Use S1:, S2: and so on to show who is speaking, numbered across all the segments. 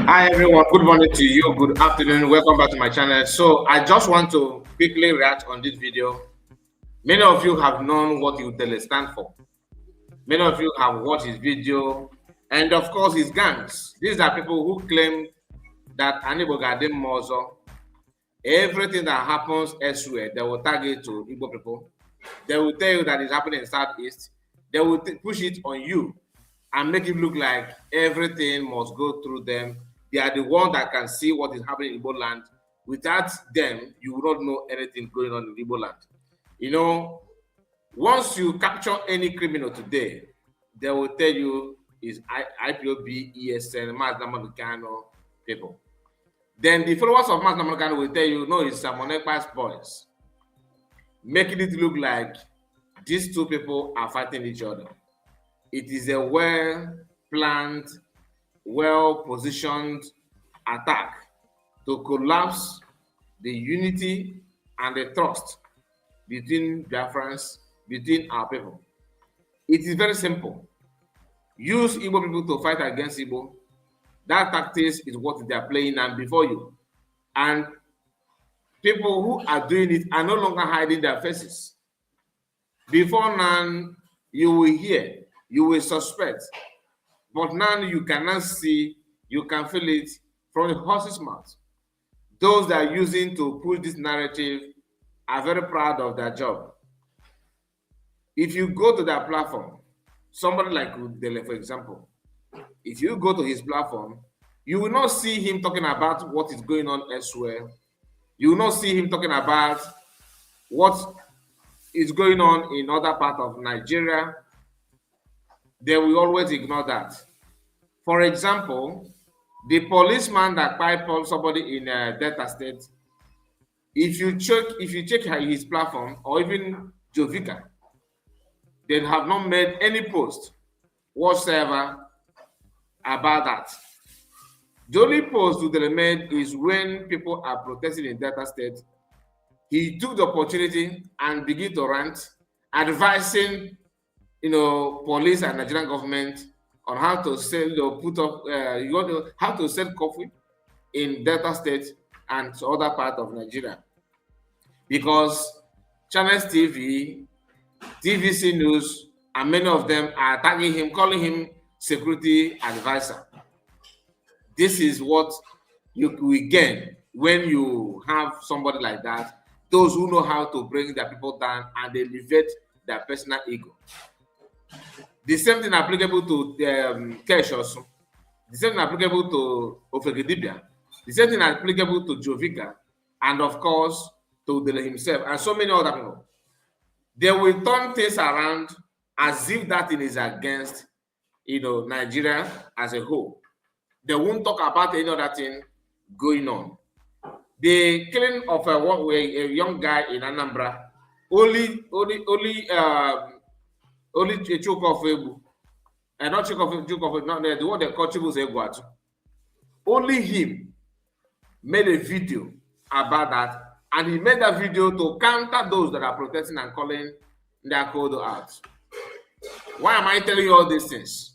S1: Hi everyone, good morning to you, good afternoon, welcome back to my channel. So I just want to quickly react on this video. Many of you have known what Udele stand for. Many of you have watched his video, and of course his gangs. These are people who claim that Anibo Garden Mozo, everything that happens elsewhere, they will target to Igbo people. They will tell you that it's happening in Southeast. They will push it on you and make it look like everything must go through them. They are the one that can see what is happening in Igbo land. Without them, you will not know anything going on in Igbo land. You know, once you capture any criminal today, they will tell you is IPOB, ESN, Mazda Monicano people. Then the followers of Mazda Monicano will tell you, no, it's Samonekpa's boys, making it look like these two people are fighting each other. It is a well-planned, well-positioned attack to collapse the unity and the trust between Biafrans, between our people. It is very simple. Use Igbo people to fight against Igbo. That tactics is what they are playing and before you. And people who are doing it are no longer hiding their faces. Before now, you will hear, you will suspect, but now you cannot see, you can feel it from the horse's mouth. Those that are using to push this narrative are very proud of their job. If you go to their platform, somebody like Udele, for example, if you go to his platform, you will not see him talking about what is going on elsewhere. You will not see him talking about what is going on in other parts of Nigeria. They will always ignore that. For example, the policeman that pipe somebody in Delta State, if you check his platform or even Jovica, they have not made any post whatsoever about that. The only post that they made is when people are protesting in Delta State. He took the opportunity and began to rant, advising, police and Nigerian government on how to sell or put up, how to sell coffee in Delta State and other parts of Nigeria, because Channels TV, TVC News, and many of them are tagging him, calling him security advisor. This is what you will gain when you have somebody like that. Those who know how to bring their people down and they elevate their personal ego. The same thing applicable to Kesh also. The same thing applicable to Ofegedibia. The same thing applicable to Jovica, and of course to Udele himself and so many other people. They will turn things around as if that thing is against, Nigeria as a whole. They won't talk about any other thing going on. The killing of a young guy in Anambra, only choke of Ebu, and not choke of not the one they call Chibus Eguatu. Only him made a video about that, and he made that video to counter those that are protesting and calling their code out. Why am I telling you all these things?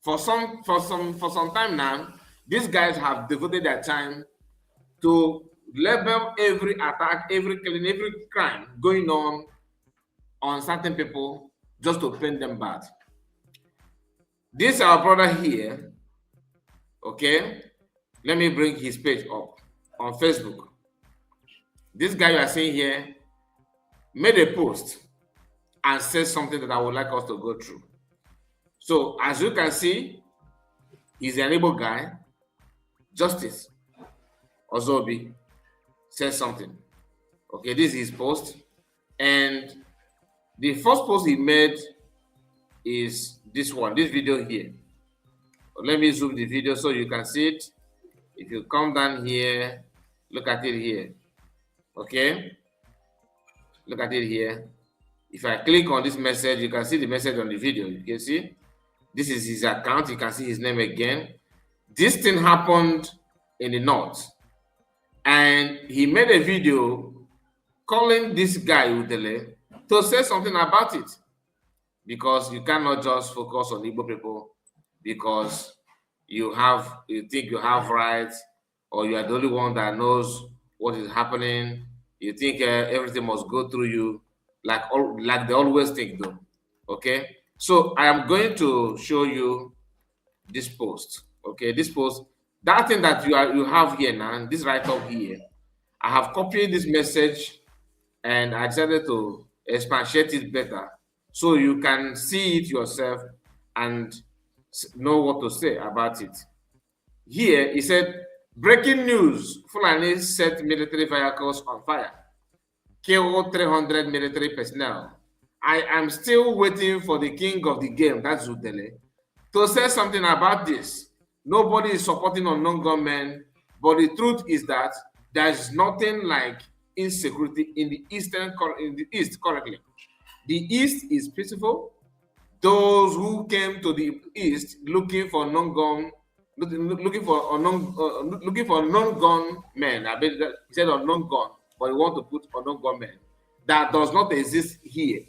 S1: For some time now, these guys have devoted their time to label every attack, every killing, every crime going on certain people just to paint them bad. This our brother here, okay? Let me bring his page up on Facebook. This guy you are seeing here made a post and said something that I would like us to go through. So as you can see, he's an able guy. Justice Ozobi says something. Okay, this is his post. And the first post he made is this one, this video here. Let me zoom the video so you can see it. If you come down here, look at it here. Okay, look at it here. If I click on this message, you can see the message on the video. You can see this is his account. You can see his name again. This thing happened in the north, and he made a video calling this guy Udele to say something about it, because you cannot just focus on Igbo people, because you think you have rights, or you are the only one that knows what is happening. You think everything must go through you, like they always think, though. Okay, so I am going to show you this post. Okay, this post, that thing that you have here now, this right up here. I have copied this message and I decided to expatiate it better so you can see it yourself and know what to say about it. Here, he said, breaking news, Fulani set military vehicles on fire, killed 300 military personnel. I am still waiting for the king of the game, that's Udele, to say something about this. Nobody is supporting unknown gunmen, but the truth is that there's nothing like insecurity in the east currently. The east is peaceful. Those who came to the east looking for non-gun, looking for non-gun men. I mean, he said on non-gun, but he want to put on non-gun men. That does not exist here.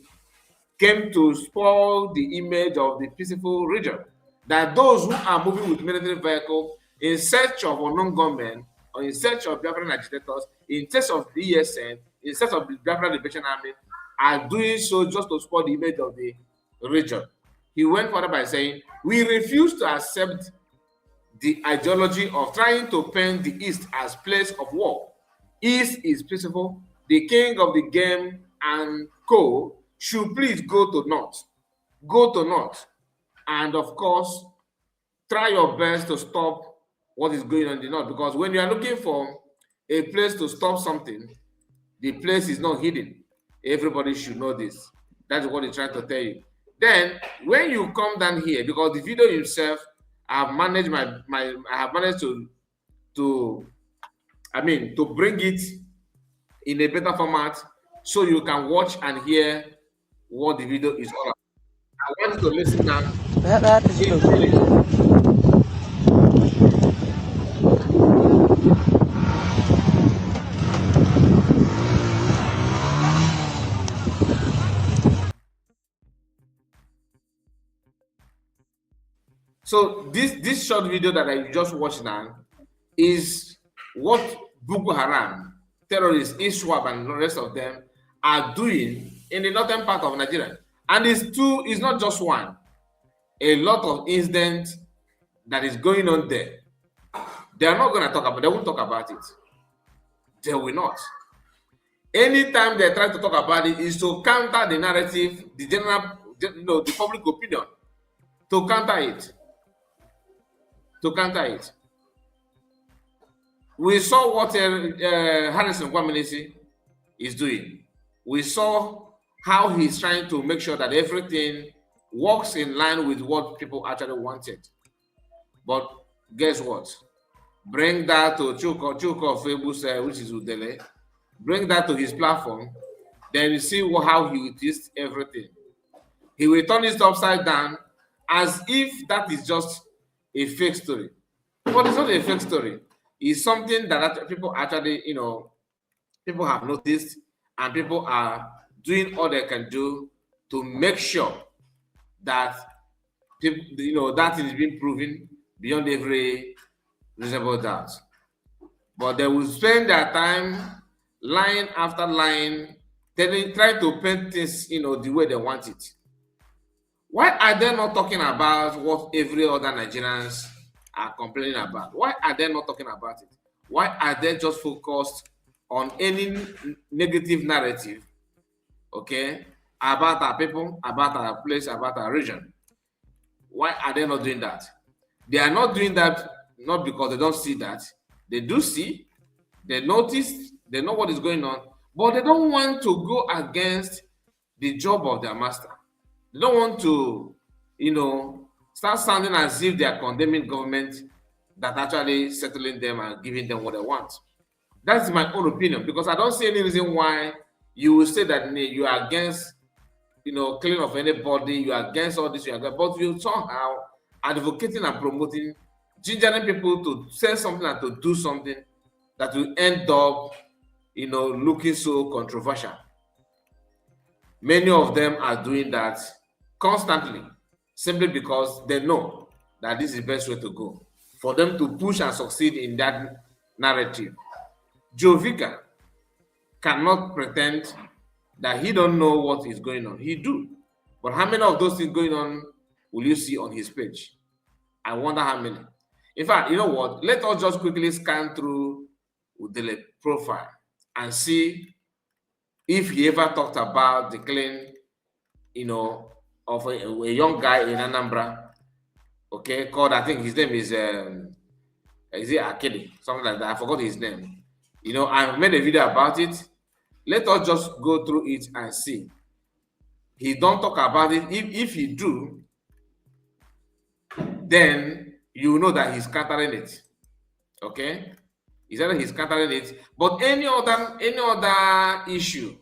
S1: Came to spoil the image of the peaceful region. That those who are moving with military vehicle in search of unknown gunmen, or in search of Biafran agitators, in search of the ESN, in search of the Biafran Liberation Army, are doing so just to spoil the image of the region. He went further by saying, we refuse to accept the ideology of trying to paint the East as place of war. East is peaceful. The king of the game and co should please go to North. Go to North. And of course, try your best to stop what is going on in the North. Because when you are looking for a place to stop something, the place is not hidden. Everybody should know this. That's what he's trying to tell you. Then, when you come down here, because the video himself, I have managed to bring it in a better format so you can watch and hear what the video is all about. I want you to listen now.
S2: That is the
S1: So this short video that I just watched now is what Boko Haram, terrorists, ISWAP, and the rest of them are doing in the northern part of Nigeria. And it's not just one. A lot of incidents that is going on there. They are not going to talk about. They won't talk about it. They will not. Anytime they try to talk about it, is to counter the narrative, the general, the public opinion, to counter it. To counter it. We saw what Harrison Kwaminisi is doing. We saw how he's trying to make sure that everything works in line with what people actually wanted. But guess what? Bring that to Chuko of Febus, which is Udele. Bring that to his platform. Then you see how he will twist everything. He will turn it upside down as if that is just a fake story. But it's not a fake story. It's something that people actually, people have noticed, and people are doing all they can do to make sure that people, that is being proven beyond every reasonable doubt. But they will spend their time line after line, trying to paint things, the way they want it. Why are they not talking about what every other Nigerians are complaining about? Why are they not talking about it? Why are they just focused on any negative narrative, okay, about our people, about our place, about our region? Why are they not doing that? They are not doing that not because they don't see that. They do see, they notice, they know what is going on, but they don't want to go against the job of their master. They don't want to, start sounding as if they are condemning government that actually settling them and giving them what they want. That's my own opinion, because I don't see any reason why you will say that you are against, killing of anybody, you are against all this, but you somehow advocating and promoting, gingering people to say something and to do something that will end up, looking so controversial. Many of them are doing that constantly, simply because they know that this is the best way to go. for them to push and succeed in that narrative. Joe Vicker cannot pretend that he don't know what is going on. He do. But how many of those things going on will you see on his page? I wonder how many. In fact, you know what? Let us just quickly scan through Udele profile and see if he ever talked about the killing, of a young guy in Anambra, okay, called, I think his name is it Akede, something like that. I forgot his name. I made a video about it. Let us just go through it and see. He don't talk about it. If he do, then you know that he's countering it. Okay? He said that he's countering it. But any other issue,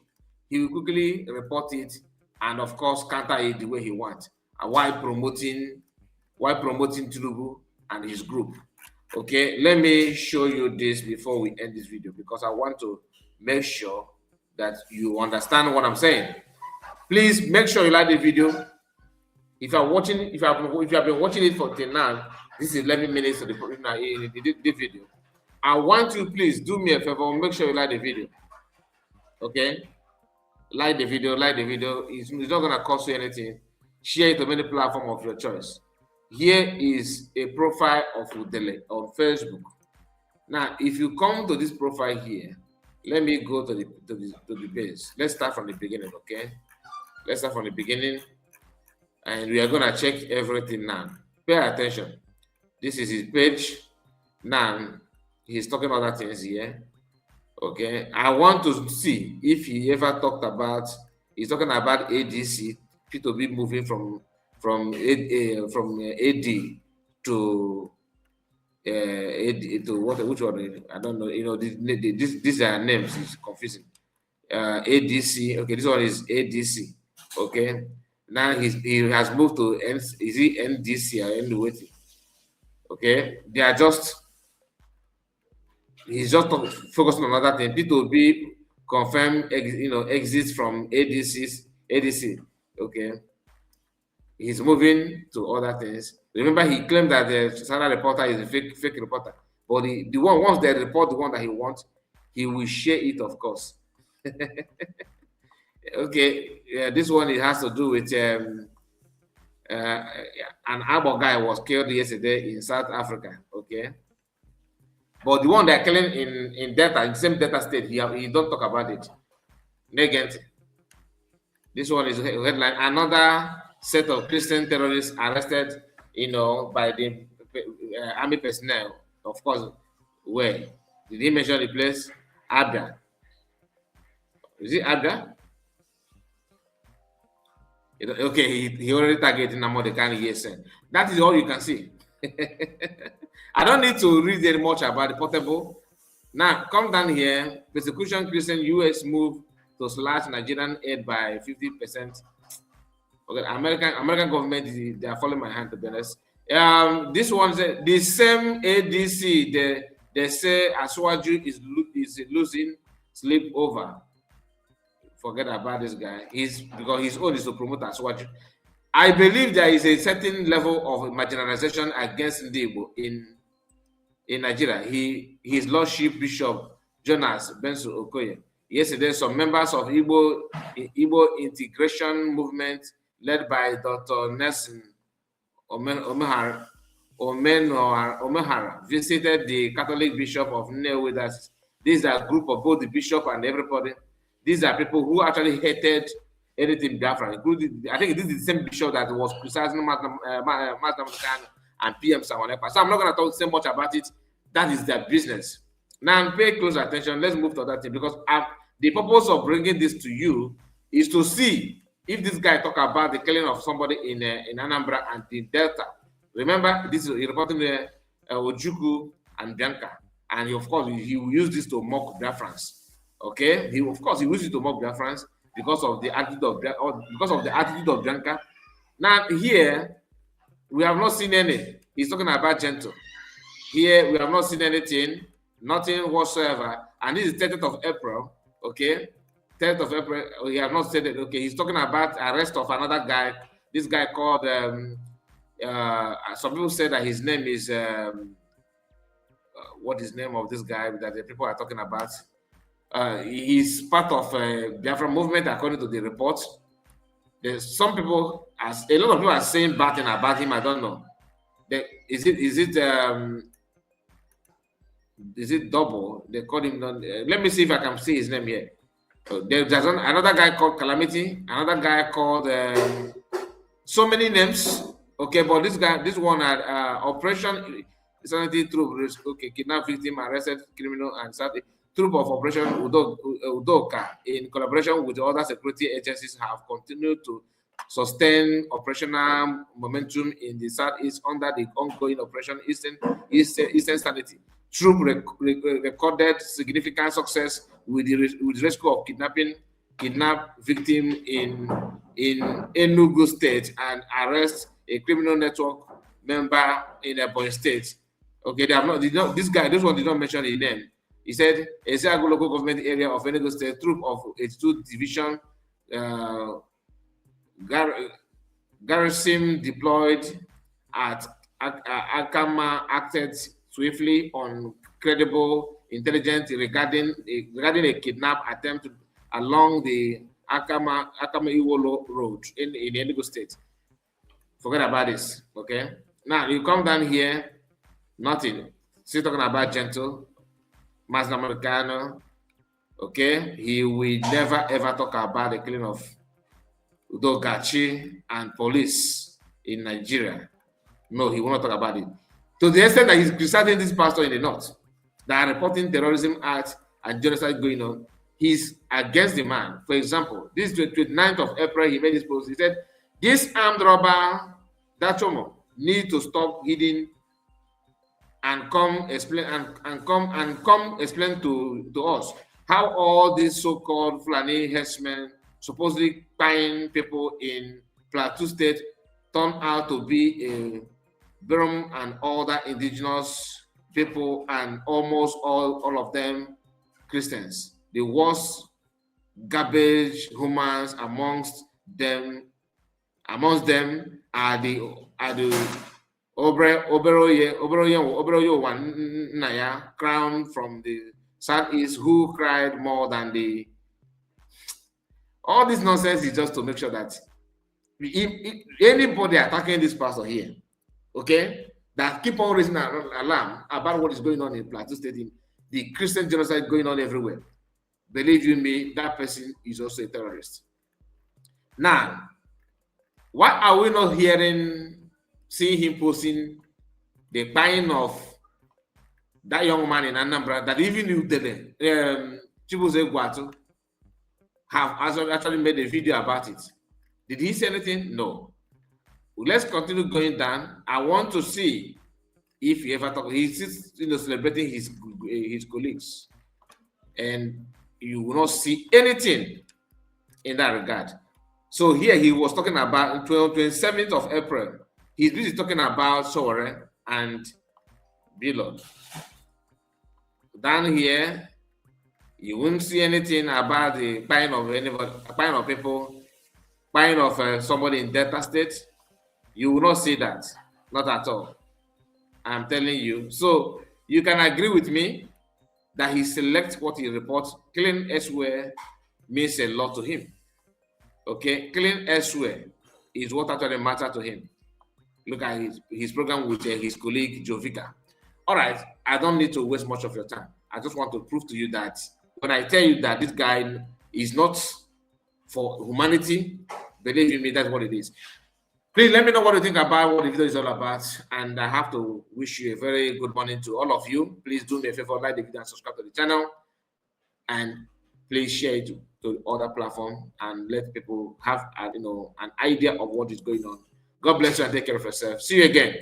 S1: he will quickly report it and of course counter it the way he wants. And while promoting Tinubu and his group. Okay, let me show you this before we end this video because I want to make sure that you understand what I'm saying. Please make sure you like the video. If you have been watching it for till now, this is 11 minutes of the video. I want you, please do me a favor, make sure you like the video. Okay, like the video. It's not gonna cost you anything. Share it on any platform of your choice. Here is a profile of Udele on Facebook. Now, if you come to this profile here, let me go to the base. Let's start from the beginning, okay? Let's start from the beginning, and we are gonna check everything now. Pay attention. This is his page. Now, he's talking other things here. Okay, I want to see if he ever talked about. He's talking about ADC, P2B moving from AD to AD to what? Which one? I don't know. These are names. It's confusing. ADC. Okay, this one is ADC. Okay, now he has moved to is he NDC or NDC? Okay, they are just. He's just focusing on another thing. P2B confirm, exits from ADC. Okay. He's moving to other things. Remember, he claimed that the standard reporter is a fake reporter. But the one, once they report the one that he wants, he will share it, of course. Okay. This one, it has to do with an Abo guy was killed yesterday in South Africa. Okay. But the one they're killing in the same Delta state, he don't talk about it. Negent. This one is headline. Another set of Christian terrorists arrested, by the army personnel. Of course, where? Did he mention the place? Abda. Is it Abda? Okay, he already targeted Namodekani yesterday. That is all you can see. I don't need to read very much about the portable. Now, come down here. Persecution Christian U.S. move to slash Nigerian aid by 50%. Okay, American government, they are following my hand, to be honest. This one's the same ADC. They say Aswaju is losing sleep over. Forget about this guy. Because his own is to promote Aswaju. I believe there is a certain level of marginalization against Ndibo in Nigeria. His Lordship Bishop Jonas Benson Okoye. Yesterday, some members of Igbo integration movement led by Dr. Nelson Omehara visited the Catholic Bishop of Nnewi. This is a group of both the bishop and everybody. These are people who actually hated anything Biafra. I think this is the same bishop that was criticizing Martin and PM Samonepa. So I'm not going to talk so much about it. That is their business. Now, pay close attention. Let's move to that thing, because the purpose of bringing this to you is to see if this guy talk about the killing of somebody in Anambra and the Delta. Remember, this is reporting Ojukwu and Bianca, and of course he will use this to mock Biafrans. Okay, he uses it to mock Biafrans because of the attitude of Bianca. Now here we have not seen any. He's talking about gentle. Here we have not seen anything, nothing whatsoever. And this is 30th of April. Okay, 10th of April. We have not said it. Okay, he's talking about arrest of another guy. This guy called. Some people say that his name is what is the name of this guy that the people are talking about. He's part of Biafra movement, according to the report. There's some people, as a lot of people are saying bad thing about him. I don't know. Is it double? They call him. Let me see if I can see his name here. There's another guy called Calamity. Another guy called so many names. Okay, but this one had Operation Insanity Troop. Okay, kidnap victim, arrested criminal, and troop of Operation Udoka, in collaboration with the other security agencies, have continued to sustain operational momentum in the southeast under the ongoing Operation Eastern Sanity. Troop recorded significant success with the rescue of kidnapped victim in Enugu State and arrest a criminal network member in Ebonyi State. Okay, they have not. This one did not mention his name. He said, Ezeagu local government area of Enugu State, troop of 82 division garrison deployed at Akama acted swiftly on credible intelligence regarding a kidnap attempt along the Akama Iwolo road in Enugu State. Forget about this. Okay. Now you come down here, nothing. Still talking about Gentle, Mazda Americano. Okay, he will never ever talk about the killing of Udogachi and police in Nigeria. No, he will not talk about it. To the extent that he's criticizing this pastor in the north that are reporting terrorism acts and genocide going on, he's against the man. For example, this 29th of April, he made this post. He said, this armed robber, Dachomo, need to stop hiding and come explain explain to us how all these so-called Fulani herdsmen supposedly buying people in Plateau State turn out to be a Birom and other indigenous people, and almost all of them Christians. The worst garbage humans amongst them are the Oberoyo Naya crown from the southeast, who cried more than the. All this nonsense is just to make sure that if anybody attacking this pastor here, okay, that keep on raising an alarm about what is going on in Plateau State, the Christian genocide going on everywhere, believe you me, that person is also a terrorist. Now, why are we not seeing him posting the buying of that young man in Anambra that even Udele, Chibuze Guatu, have actually made a video about it? Did he say anything? No. Let's continue going down. I want to see if he ever talk. He's celebrating his colleagues, and you will not see anything in that regard. So here he was talking about 27th of April. He's busy talking about Sowore and Bilod. Down here, you won't see anything about the buying of anybody, buying of people, buying of somebody in Delta State. You will not see that, not at all. I'm telling you. So you can agree with me that he selects what he reports. Killing elsewhere means a lot to him. Okay, killing elsewhere is what actually matters to him. Look at his program with his colleague Jovica. All right, I don't need to waste much of your time. I just want to prove to you that when I tell you that this guy is not for humanity, believe me, that's what it is. Please let me know what you think about what the video is all about. And I have to wish you a very good morning to all of you. Please do me a favor, like the video and subscribe to the channel. And please share it to other platforms and let people have an idea of what is going on. God bless you and take care of yourself. See you again.